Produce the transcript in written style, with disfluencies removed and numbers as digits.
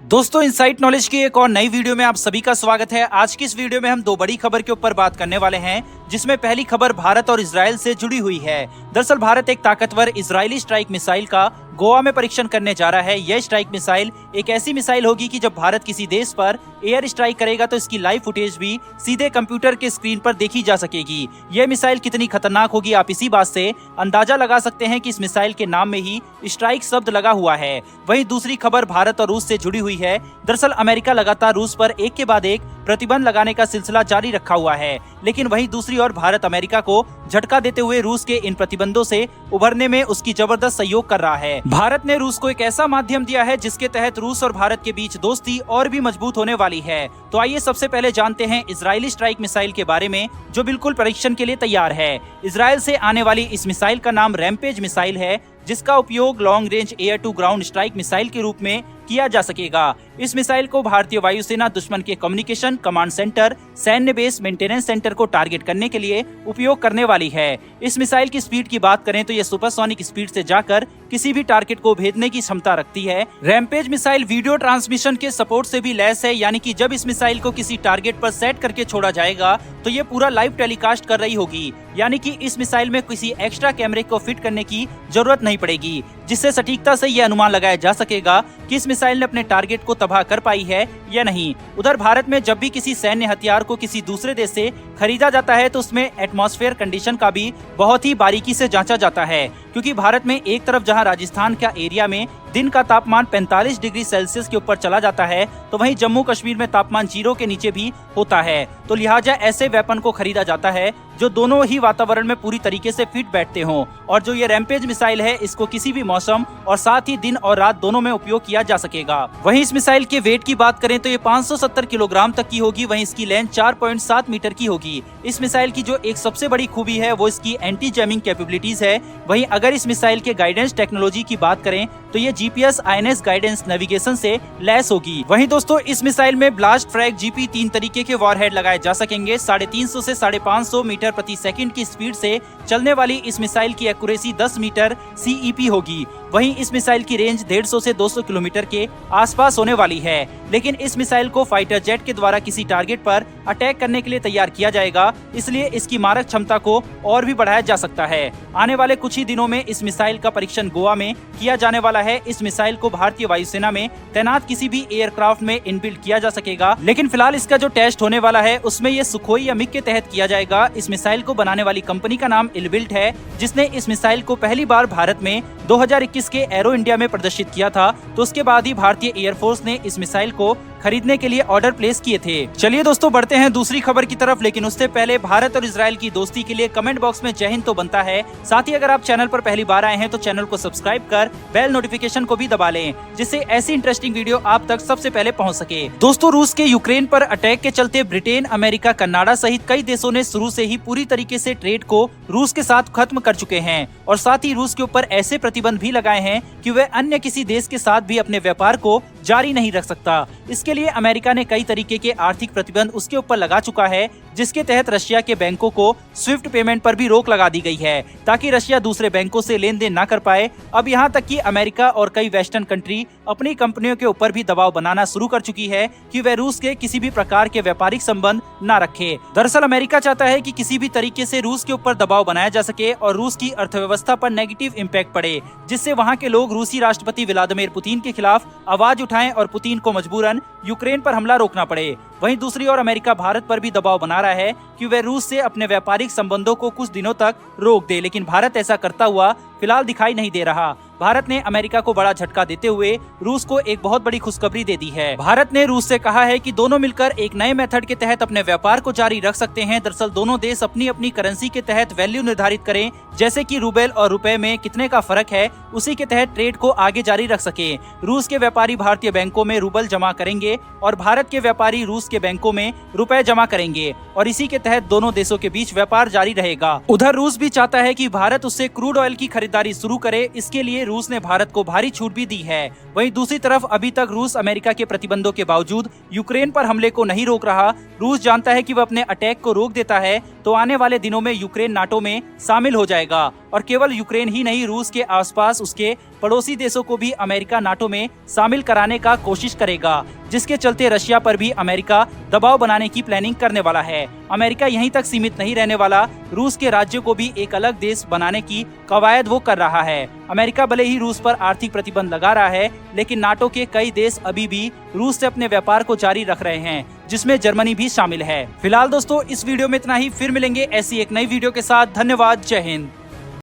दोस्तों insight knowledge की एक और नई वीडियो में आप सभी का स्वागत है। आज की इस वीडियो में हम दो बड़ी खबर के ऊपर बात करने वाले हैं, जिसमें पहली खबर भारत और इजराइल से जुड़ी हुई है। दरअसल भारत एक ताकतवर इजरायली स्ट्राइक मिसाइल का गोवा में परीक्षण करने जा रहा है। यह स्ट्राइक मिसाइल एक ऐसी मिसाइल होगी कि जब भारत किसी देश पर एयर स्ट्राइक करेगा तो इसकी लाइव फुटेज भी सीधे कंप्यूटर के स्क्रीन पर देखी जा सकेगी। यह मिसाइल कितनी खतरनाक होगी आप इसी बात से अंदाजा लगा सकते हैं कि इस मिसाइल के नाम में ही स्ट्राइक शब्द लगा हुआ है। वहीं दूसरी खबर भारत और रूस से जुड़ी हुई है। दरअसल अमेरिका लगातार रूस पर एक के बाद एक प्रतिबंध लगाने का सिलसिला जारी रखा हुआ है, लेकिन वहीं दूसरी ओर भारत अमेरिका को झटका देते हुए रूस के इन प्रतिबंधों से उभरने में उसकी जबरदस्त सहयोग कर रहा है। भारत ने रूस को एक ऐसा माध्यम दिया है जिसके तहत रूस और भारत के बीच दोस्ती और भी मजबूत होने वाली है। तो आइए सबसे पहले जानते हैं इजरायली स्ट्राइक मिसाइल के बारे में, जो बिल्कुल परीक्षण के लिए तैयार है। इजराइल से आने वाली इस मिसाइल का नाम रैम्पेज मिसाइल है, जिसका उपयोग long range air to ground strike missile के रूप में किया जा सकेगा। इस मिसाइल को भारतीय वायुसेना दुश्मन के कम्युनिकेशन, कमांड सेंटर, सैन्य बेस, मेंटेनेंस सेंटर को टारगेट करने के लिए उपयोग करने वाली है। इस मिसाइल की स्पीड की बात करें तो यह सुपरसोनिक स्पीड से जाकर किसी भी टारगेट को भेदने की क्षमता रखती है। रैम्पेज मिसाइल वीडियो ट्रांसमिशन के सपोर्ट से भी लैस है, यानी कि जब इस मिसाइल को किसी टारगेट पर सेट करके छोड़ा जाएगा तो ये पूरा लाइव टेलीकास्ट कर रही होगी, यानी कि इस मिसाइल में किसी एक्स्ट्रा कैमरे को फिट करने की जरूरत नहीं पड़ेगी, जिससे सटीकता से यह अनुमान लगाया जा सकेगा कि इस मिसाइल ने अपने टारगेट को तबाह कर पाई है या नहीं। उधर भारत में जब भी किसी सैन्य हथियार को किसी दूसरे देश से खरीदा जाता है तो उसमें एटमॉस्फेयर कंडीशन का भी बहुत ही बारीकी से जांचा जाता है, क्योंकि भारत में एक तरफ जहां राजस्थान का एरिया में दिन का तापमान 45 डिग्री सेल्सियस के ऊपर चला जाता है, तो वहीं जम्मू कश्मीर में तापमान 0 के नीचे भी होता है। तो लिहाजा ऐसे वेपन को खरीदा जाता है जो दोनों ही वातावरण में पूरी तरीके से फिट बैठते हों। और जो ये रैम्पेज मिसाइल है, इसको किसी भी मौसम और साथ ही दिन और रात दोनों में उपयोग किया जा सकेगा। वहीं इस मिसाइल के वेट की बात करें तो ये 570 किलोग्राम तक की होगी। वहीं इसकी लेंथ 4.7 मीटर की होगी। इस मिसाइल की जो एक सबसे बड़ी खूबी है वो इसकी एंटी जैमिंग कैपेबिलिटीज है। वहीं अगर इस मिसाइल के गाइडेंस टेक्नोलॉजी की बात करें तो ये GPS INS गाइडेंस नेविगेशन से लैस होगी। वहीं दोस्तों इस मिसाइल में ब्लास्ट फ्रैग GP 3 तरीके के वॉरहेड लगाए जा सकेंगे। 350 से 550 मीटर प्रति सेकंड की स्पीड से चलने वाली इस मिसाइल की एक्यूरेसी 10 मीटर CEP होगी। वहीं इस मिसाइल की रेंज 150 से 200 किलोमीटर के आसपास होने वाली है। लेकिन इस मिसाइल को फाइटर जेट के द्वारा किसी टारगेट पर अटैक करने के लिए तैयार किया जाएगा, इसलिए इसकी मारक क्षमता को और भी बढ़ाया जा सकता है। आने वाले कुछ ही दिनों में इस मिसाइल का परीक्षण गोवा में किया जाने वाला है। इस मिसाइल को भारतीय वायुसेना में तैनात किसी भी एयरक्राफ्ट में इनबिल्ट किया जा सकेगा, लेकिन फिलहाल इसका जो टेस्ट होने वाला है उसमें ये सुखोई या मिग के तहत किया जाएगा। इस मिसाइल को बनाने वाली कंपनी का नाम इलबिल्ट है, जिसने इस मिसाइल को पहली बार भारत में 2021 के एरो इंडिया में प्रदर्शित किया था। तो उसके बाद ही भारतीय एयरफोर्स ने इस मिसाइल को खरीदने के लिए ऑर्डर प्लेस किए थे। चलिए दोस्तों बढ़ते हैं दूसरी खबर की तरफ, लेकिन उससे पहले भारत और इजराइल की दोस्ती के लिए कमेंट बॉक्स में जय हिंद तो बनता है। साथ ही अगर आप चैनल पर पहली बार आए हैं तो चैनल को सब्सक्राइब कर बेल नोटिफिकेशन को भी दबा लें, जिससे ऐसी इंटरेस्टिंग वीडियो आप तक सबसे पहले पहुंच सके। दोस्तों रूस के यूक्रेन पर अटैक के चलते ब्रिटेन, अमेरिका, कनाडा सहित कई देशों ने शुरू से ही पूरी तरीके से ट्रेड को रूस के साथ खत्म कर चुके हैं, और साथ ही रूस के ऊपर ऐसे प्रतिबंध भी लगाए हैं कि वह अन्य किसी देश के साथ भी अपने व्यापार को जारी नहीं रख सकता। इसके लिए अमेरिका ने कई तरीके के आर्थिक प्रतिबंध उसके ऊपर लगा चुका है, जिसके तहत रशिया के बैंकों को स्विफ्ट पेमेंट पर भी रोक लगा दी गई है, ताकि रशिया दूसरे बैंकों से लेन देन न कर पाए। अब यहाँ तक कि अमेरिका और कई वेस्टर्न कंट्री अपनी कंपनियों के ऊपर भी दबाव बनाना शुरू कर चुकी है कि वह रूस के किसी भी प्रकार के व्यापारिक संबंध न रखे। दरअसल अमेरिका चाहता है कि किसी भी तरीके से रूस के ऊपर दबाव बनाया जा सके और रूस की अर्थव्यवस्था पर नेगेटिव इम्पैक्ट पड़े, जिससे वहाँ के लोग रूसी राष्ट्रपति व्लादिमीर पुतिन के खिलाफ आवाज उठाएं और पुतिन को मजबूरन यूक्रेन पर हमला रोकना पड़े। वहीं दूसरी ओर अमेरिका भारत पर भी दबाव बना रहा है कि वह रूस से अपने व्यापारिक संबंधों को कुछ दिनों तक रोक दे, लेकिन भारत ऐसा करता हुआ फिलहाल दिखाई नहीं दे रहा। भारत ने अमेरिका को बड़ा झटका देते हुए रूस को एक बहुत बड़ी खुशखबरी दे दी है। भारत ने रूस से कहा है कि दोनों मिलकर एक नए मेथड के तहत अपने व्यापार को जारी रख सकते हैं। दरअसल दोनों देश अपनी अपनी करेंसी के तहत वैल्यू निर्धारित करें, जैसे कि रूबेल और रुपए में कितने का फर्क है, उसी के तहत ट्रेड को आगे जारी रख सके। रूस के व्यापारी भारतीय बैंकों में रूबल जमा करेंगे और भारत के व्यापारी रूस के बैंकों में रुपए जमा करेंगे, और इसी के तहत दोनों देशों के बीच व्यापार जारी रहेगा। उधर रूस भी चाहता है कि भारत उससे क्रूड ऑयल की खरीदारी शुरू करे। इसके लिए रूस ने भारत को भारी छूट भी दी है। वहीं दूसरी तरफ अभी तक रूस अमेरिका के प्रतिबंधों के बावजूद यूक्रेन पर हमले को नहीं रोक रहा। रूस जानता है कि वह अपने अटैक को रोक देता है तो आने वाले दिनों में यूक्रेन नाटो में शामिल हो जाएगा और केवल यूक्रेन ही नहीं, रूस के आसपास उसके पड़ोसी देशों को भी अमेरिका नाटो में शामिल कराने का कोशिश करेगा, जिसके चलते रशिया पर भी अमेरिका दबाव बनाने की प्लानिंग करने वाला है। अमेरिका यहीं तक सीमित नहीं रहने वाला, रूस के राज्यों को भी एक अलग देश बनाने की कवायद वो कर रहा है। अमेरिका भले ही रूस पर आर्थिक प्रतिबंध लगा रहा है, लेकिन नाटो के कई देश अभी भी रूस से अपने व्यापार को जारी रख रहे हैं, जिसमें जर्मनी भी शामिल है। फिलहाल दोस्तों इस वीडियो में इतना ही, फिर मिलेंगे ऐसी एक नई वीडियो के साथ। धन्यवाद, जय हिंद।